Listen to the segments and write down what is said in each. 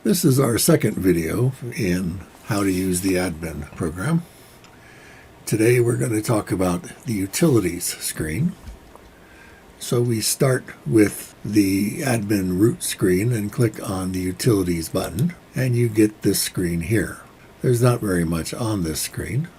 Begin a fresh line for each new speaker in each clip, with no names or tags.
This is our second video in how to use the admin program. Today we're going to talk about the utilities screen. So we start with the admin root screen and click on the utilities button, and you get this screen here. There's not very much on this screen.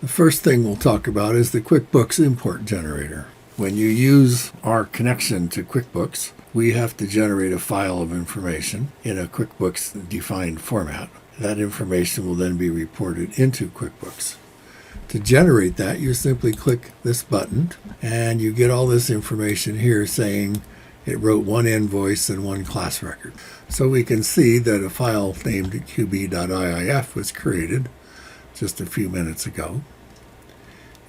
The first thing we'll talk about is the Quickbooks import generator. When you use our connection to Quickbooks, we have to generate a file of information in a Quickbooks defined format. That information will then be reported into Quickbooks. To generate that, you simply click this button and you get all this information here saying it wrote one invoice and one class record. So we can see that a file named qb.iif was created just a few minutes ago.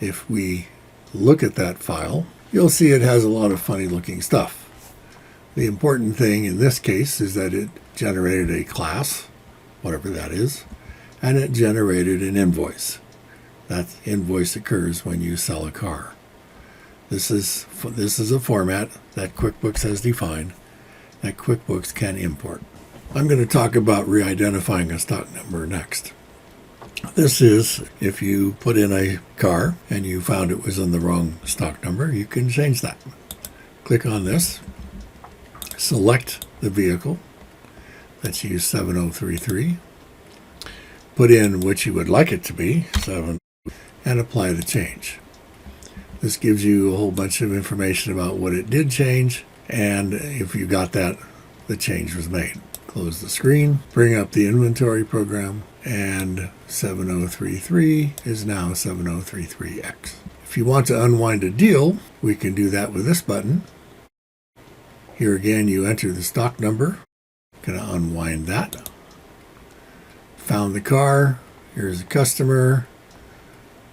If we look at that file, you'll see it has a lot of funny looking stuff. The important thing in this case is that it generated a class, whatever that is, and it generated an invoice. That invoice occurs when you sell a car. This is a format that QuickBooks has defined that QuickBooks can import. I'm going to talk about re-identifying a stock number next. This is if you put in a car and you found it was in the wrong stock number, you can change that. Click on this. Select the vehicle, let's use 7033, put in which you would like it to be, 7, and apply the change. This gives you a whole bunch of information about what it did change, and if you got that, the change was made. Close the screen, bring up the inventory program, and 7033 is now 7033X. If you want to unwind a deal, we can do that with this button. Here again, you enter the stock number. Going to unwind that. Found the car. Here's a customer.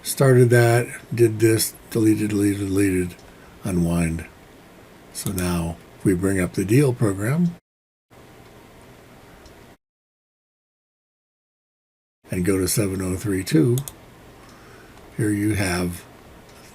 Started that. Did this. Deleted. Unwind. So now, if we bring up the deal program and go to 7032, here you have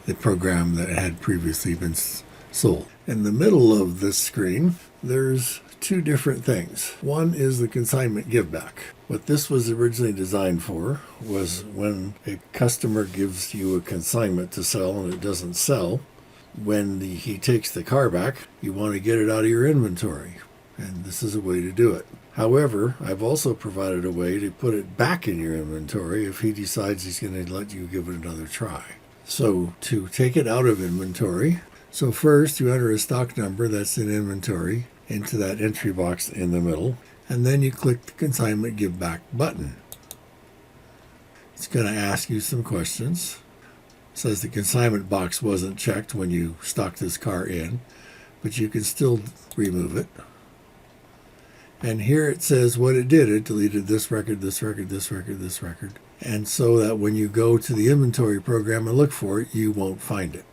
the program that had previously been sold. In the middle of this screen, there's two different things. One is the consignment giveback. What this was originally designed for was when a customer gives you a consignment to sell and it doesn't sell, when he takes the car back, you want to get it out of your inventory. And this is a way to do it. However, I've also provided a way to put it back in your inventory if he decides he's going to let you give it another try. So to take it out of inventory, so first you enter a stock number that's in inventory into that entry box in the middle, and then you click the Consignment Give Back button. It's going to ask you some questions. It says the consignment box wasn't checked when you stocked this car in, but you can still remove it. And here it says what it did. It deleted this record, this record, this record, this record. And so that when you go to the inventory program and look for it, you won't find it.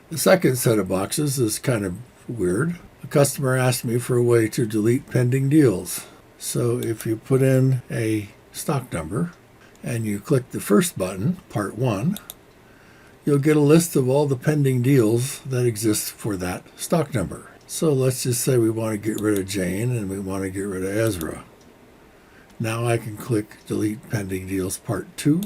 The second set of boxes is kind of weird. A customer asked me for a way to delete pending deals. So if you put in a stock number and you click the first button, part 1, you'll get a list of all the pending deals that exist for that stock number. So let's just say we want to get rid of Jane and we want to get rid of Ezra. Now I can click Delete Pending Deals Part 2,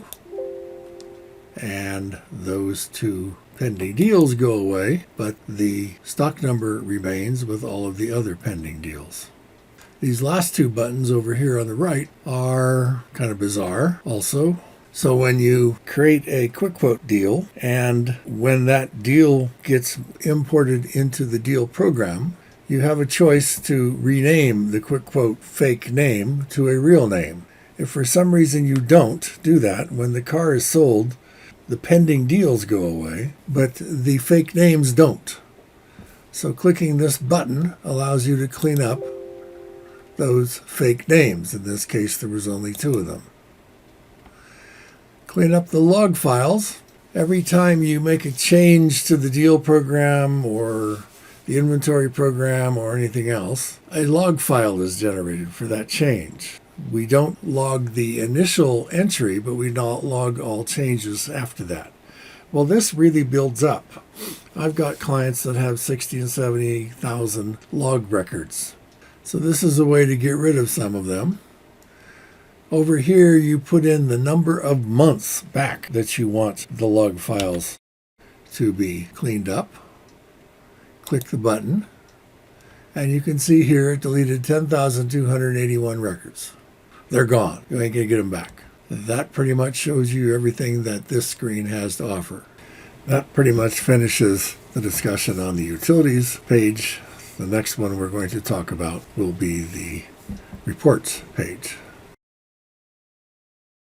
and those two pending deals go away, but the stock number remains with all of the other pending deals. These last two buttons over here on the right are kind of bizarre also. So when you create a quick quote deal, and when that deal gets imported into the deal program, you have a choice to rename the quick quote fake name to a real name. If for some reason you don't do that, when the car is sold, the pending deals go away, but the fake names don't. So clicking this button allows you to clean up those fake names. In this case, there was only 2 of them. Clean up the log files. Every time you make a change to the deal program or the inventory program or anything else, a log file is generated for that change. We don't log the initial entry, but we don't log all changes after that. Well, this really builds up. I've got clients that have 60 and 70,000 log records. So this is a way to get rid of some of them. Over here, you put in the number of months back that you want the log files to be cleaned up. Click the button, and you can see here it deleted 10,281 records. They're gone. You ain't going to get them back. That pretty much shows you everything that this screen has to offer. That pretty much finishes the discussion on the utilities page. The next one we're going to talk about will be the reports page.